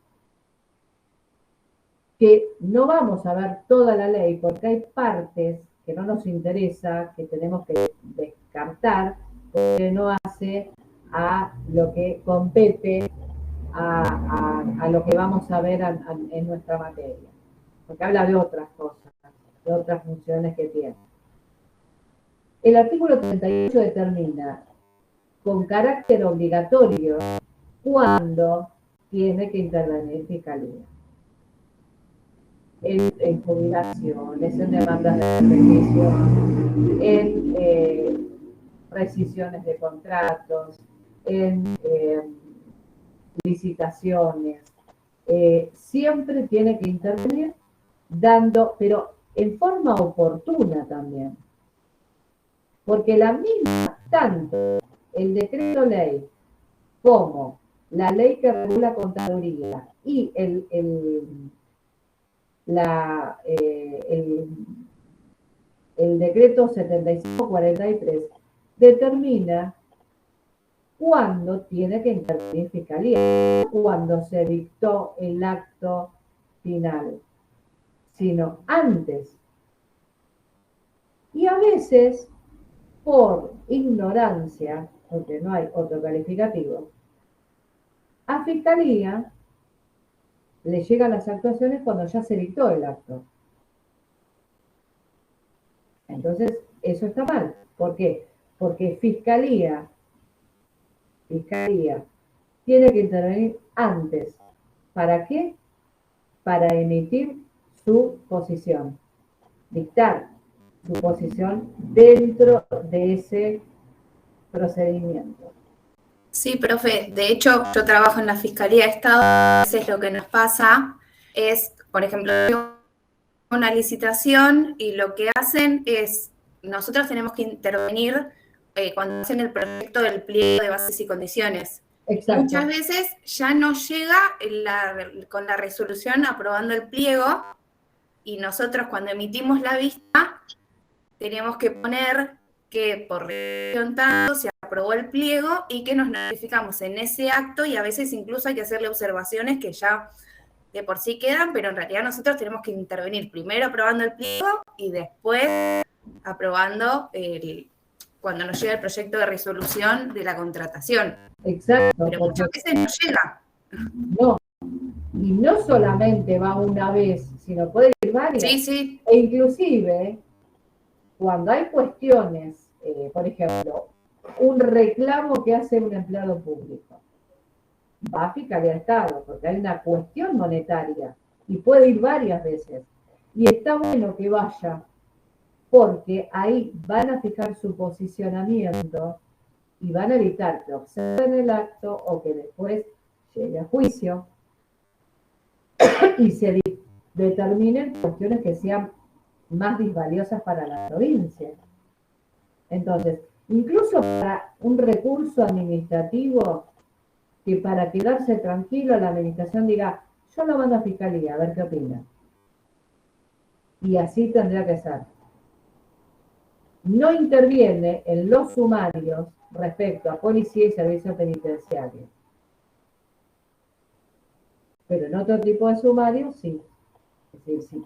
que no vamos a ver toda la ley porque hay partes que no nos interesa, que tenemos que descartar, porque no hace a lo que compete a lo que vamos a ver en nuestra materia, porque habla de otras cosas, de otras funciones que tiene. El artículo 38 determina con carácter obligatorio cuándo tiene que intervenir Fiscalía. En jubilaciones, en demandas de beneficio, en rescisiones de contratos, en licitaciones. Siempre tiene que intervenir dando, pero en forma oportuna también. Porque la misma, tanto el decreto ley como la ley que regula contaduría y el decreto 7543 determina cuándo tiene que intervenir fiscalía, cuando se dictó el acto final, sino antes. Y a veces, por ignorancia, porque no hay otro calificativo, a fiscalía le llegan las actuaciones cuando ya se dictó el acto. Entonces, eso está mal. ¿Por qué? Porque fiscalía tiene que intervenir antes. ¿Para qué? Para emitir su posición, dictar su posición dentro de ese procedimiento. Sí, profe, de hecho yo trabajo en la Fiscalía de Estado, a veces lo que nos pasa es, por ejemplo, una licitación y lo que hacen es, nosotros tenemos que intervenir cuando hacen el proyecto del pliego de bases y condiciones. Exacto. Muchas veces ya no llega con la resolución aprobando el pliego y nosotros cuando emitimos la vista tenemos que poner que por resolución tanto se aprobó el pliego y que nos notificamos en ese acto y a veces incluso hay que hacerle observaciones que ya de por sí quedan, pero en realidad nosotros tenemos que intervenir primero aprobando el pliego y después aprobando cuando nos llega el proyecto de resolución de la contratación. Exacto. Pero muchas veces no llega. No. Y no solamente va una vez, sino puede ir varias. Sí, sí. E inclusive, cuando hay cuestiones, por ejemplo, un reclamo que hace un empleado público, va a Fiscalía de Estado, porque hay una cuestión monetaria y puede ir varias veces. Y está bueno que vaya, porque ahí van a fijar su posicionamiento y van a evitar que observen el acto o que después llegue a juicio y se determinen cuestiones que sean más disvaliosas para la provincia. Entonces, incluso para un recurso administrativo, que para quedarse tranquilo la administración diga, yo lo mando a Fiscalía, a ver qué opina. Y así tendría que ser. No interviene en los sumarios respecto a policía y servicio penitenciario. Pero en otro tipo de sumarios sí. Es decir, sí.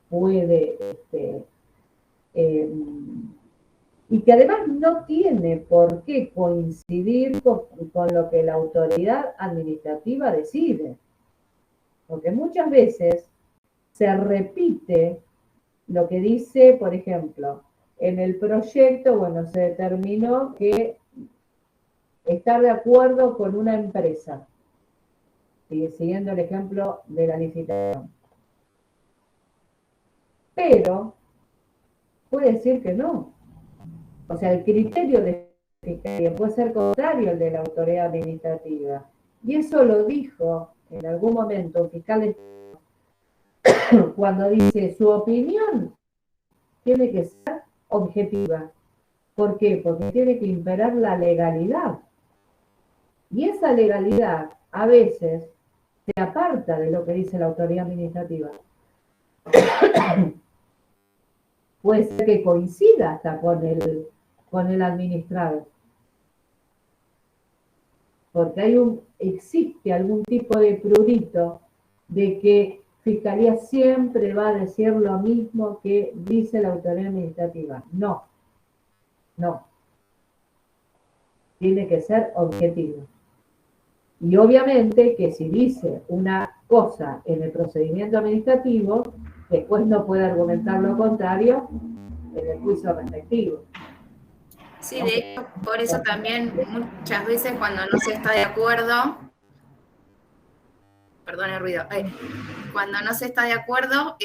Puede, y que además no tiene por qué coincidir con lo que la autoridad administrativa decide. Porque muchas veces se repite lo que dice, por ejemplo, en el proyecto, bueno, se determinó que estar de acuerdo con una empresa, siguiendo el ejemplo de la licitación. Pero puede decir que no. O sea, el criterio de fiscalía puede ser contrario al de la autoridad administrativa. Y eso lo dijo en algún momento un fiscal cuando dice su opinión tiene que ser objetiva. ¿Por qué? Porque tiene que imperar la legalidad. Y esa legalidad a veces se aparta de lo que dice la autoridad administrativa. Puede ser que coincida hasta con el administrado. Porque existe algún tipo de prurito de que Fiscalía siempre va a decir lo mismo que dice la autoridad administrativa. No. Tiene que ser objetivo. Y obviamente que si dice una cosa en el procedimiento administrativo, después no puede argumentar lo contrario en el juicio respectivo. Sí, de hecho, por eso también muchas veces cuando no se está de acuerdo, perdón el ruido, cuando no se está de acuerdo,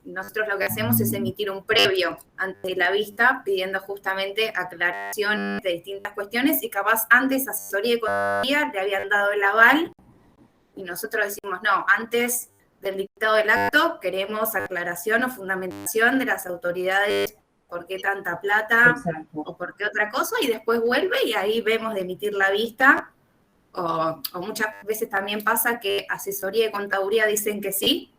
nosotros lo que hacemos es emitir un previo ante la vista, pidiendo justamente aclaraciones de distintas cuestiones, y capaz antes asesoría y contaduría le habían dado el aval, y nosotros decimos, no, antes del dictado del acto queremos aclaración o fundamentación de las autoridades, por qué tanta plata, Exacto. o por qué otra cosa, y después vuelve y ahí vemos de emitir la vista. O muchas veces también pasa que asesoría y contaduría dicen que sí,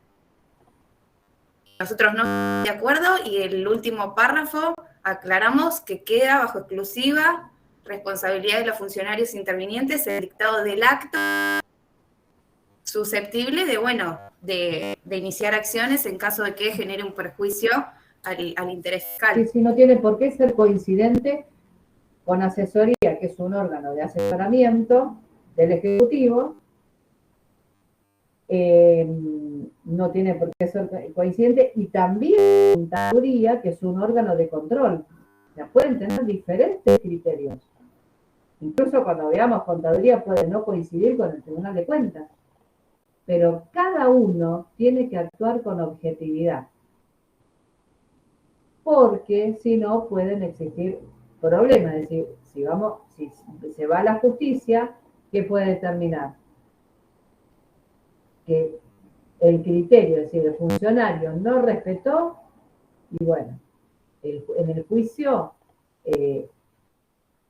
nosotros no estamos de acuerdo, y el último párrafo aclaramos que queda bajo exclusiva responsabilidad de los funcionarios intervinientes el dictado del acto, susceptible de, bueno, de iniciar acciones en caso de que genere un perjuicio al interés fiscal. Sí, no tiene por qué ser coincidente con asesoría, que es un órgano de asesoramiento del Ejecutivo. No tiene por qué ser coincidente, y también contaduría, que es un órgano de control. O sea, pueden tener diferentes criterios. Incluso cuando veamos contaduría puede no coincidir con el Tribunal de Cuentas. Pero cada uno tiene que actuar con objetividad, porque si no pueden existir problemas. Es decir, si se va a la justicia, ¿qué puede determinar? Que el criterio, es decir, el funcionario no respetó, y bueno, en el juicio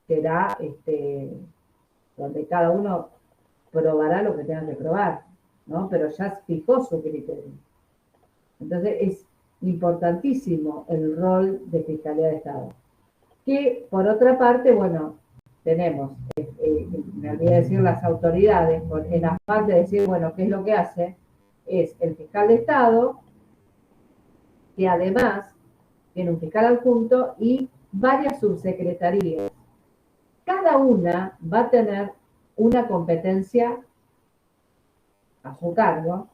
será donde cada uno probará lo que tenga que probar, ¿no? Pero ya fijó su criterio. Entonces es importantísimo el rol de Fiscalía de Estado. Que por otra parte, bueno, tenemos, me olvidé decir las autoridades, en afán de decir, bueno, ¿qué es lo que hace? Es el fiscal de Estado, que además tiene un fiscal adjunto y varias subsecretarías. Cada una va a tener una competencia a su cargo,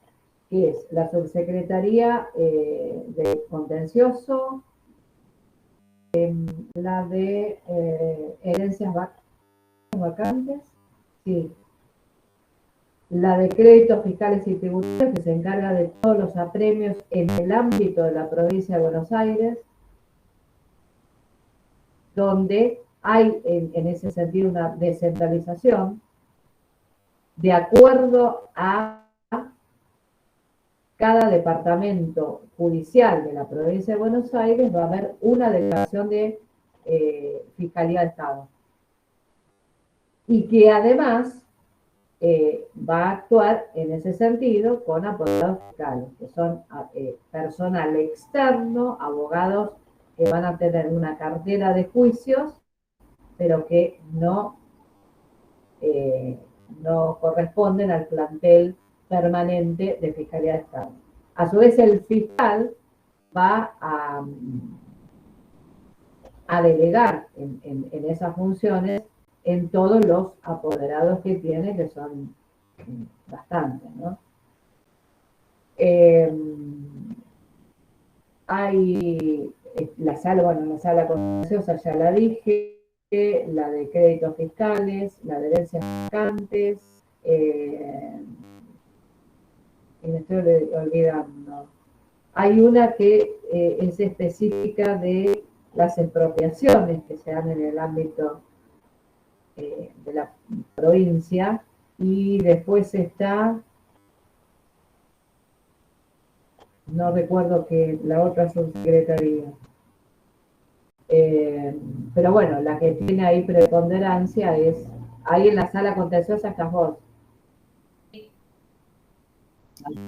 que es la subsecretaría de contencioso, la de herencias vacantes, sí, la de créditos fiscales y tributarios, que se encarga de todos los apremios en el ámbito de la provincia de Buenos Aires, donde hay en ese sentido una descentralización de acuerdo a cada departamento judicial de la provincia de Buenos Aires. Va a haber una delegación de Fiscalía de Estado, y que además va a actuar en ese sentido con apoderados fiscales, que son personal externo, abogados que van a tener una cartera de juicios, pero que no corresponden al plantel permanente de Fiscalía de Estado. A su vez, el fiscal va a delegar en esas funciones en todos los apoderados que tiene, que son bastantes, ¿no? Hay la sala contenciosa, ya la dije, la de créditos fiscales, la de herencias vacantes, y me estoy olvidando. Hay una que es específica de las expropiaciones que se dan en el ámbito de la provincia, y después está, no recuerdo que la otra subsecretaría, pero bueno, la que tiene ahí preponderancia es, ahí en la sala contenciosa estás vos.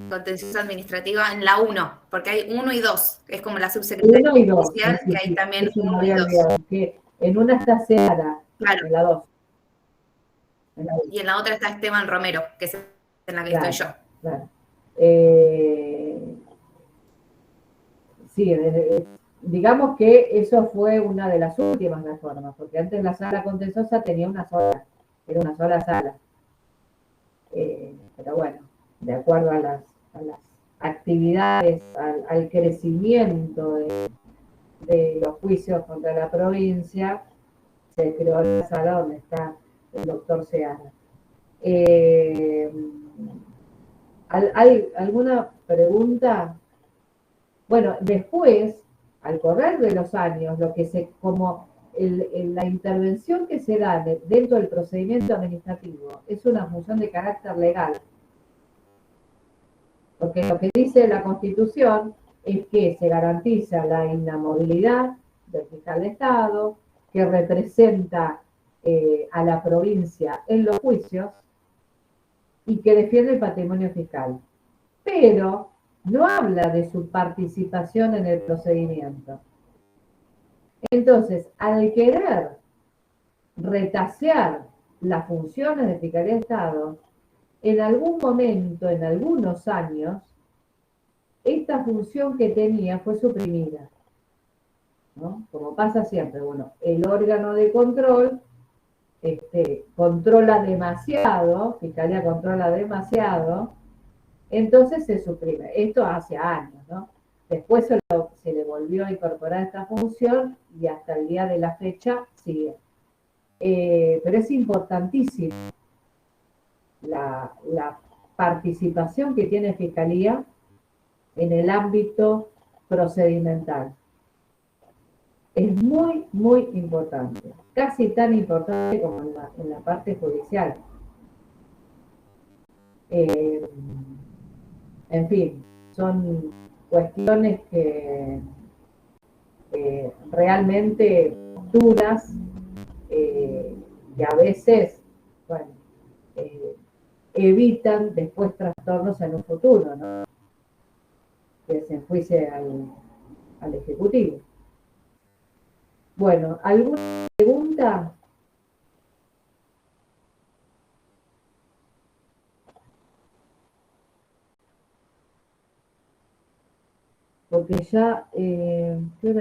Contencioso administrativa en la 1, porque hay 1 y 2, es como la subsecretaría 1 y 2, judicial, que hay también 1 y 2. Que en una está Seara, claro, en la 2. Y en la otra está Esteban Romero, que es en la que estoy yo. Claro. Sí, digamos que eso fue una de las últimas reformas, porque antes la sala contenciosa tenía era una sola sala. Pero bueno, de acuerdo a las actividades, al crecimiento de los juicios contra la provincia, se creó la sala donde está el doctor Seara. ¿Hay alguna pregunta? Bueno, después, al correr de los años, lo que como la intervención que se da dentro del procedimiento administrativo es una función de carácter legal. Porque lo que dice la Constitución es que se garantiza la inamovilidad del fiscal de Estado, que representa a la provincia en los juicios y que defiende el patrimonio fiscal. Pero no habla de su participación en el procedimiento. Entonces, al querer retasear las funciones de Fiscalía de Estado, en algún momento, en algunos años, esta función que tenía fue suprimida, ¿no? Como pasa siempre, bueno, el órgano de control controla demasiado, Fiscalía controla demasiado, entonces se suprime. Esto hace años, ¿no? Después se le volvió a incorporar esta función y hasta el día de la fecha sigue. Pero es importantísimo la participación que tiene Fiscalía en el ámbito procedimental. Es muy, muy importante. Casi tan importante como en la parte judicial. En fin, son cuestiones que realmente duras, que a veces, bueno, evitan después trastornos en un futuro, ¿no? Que se enjuicie al Ejecutivo. Bueno, ¿alguna pregunta? Porque ya, ¿qué hora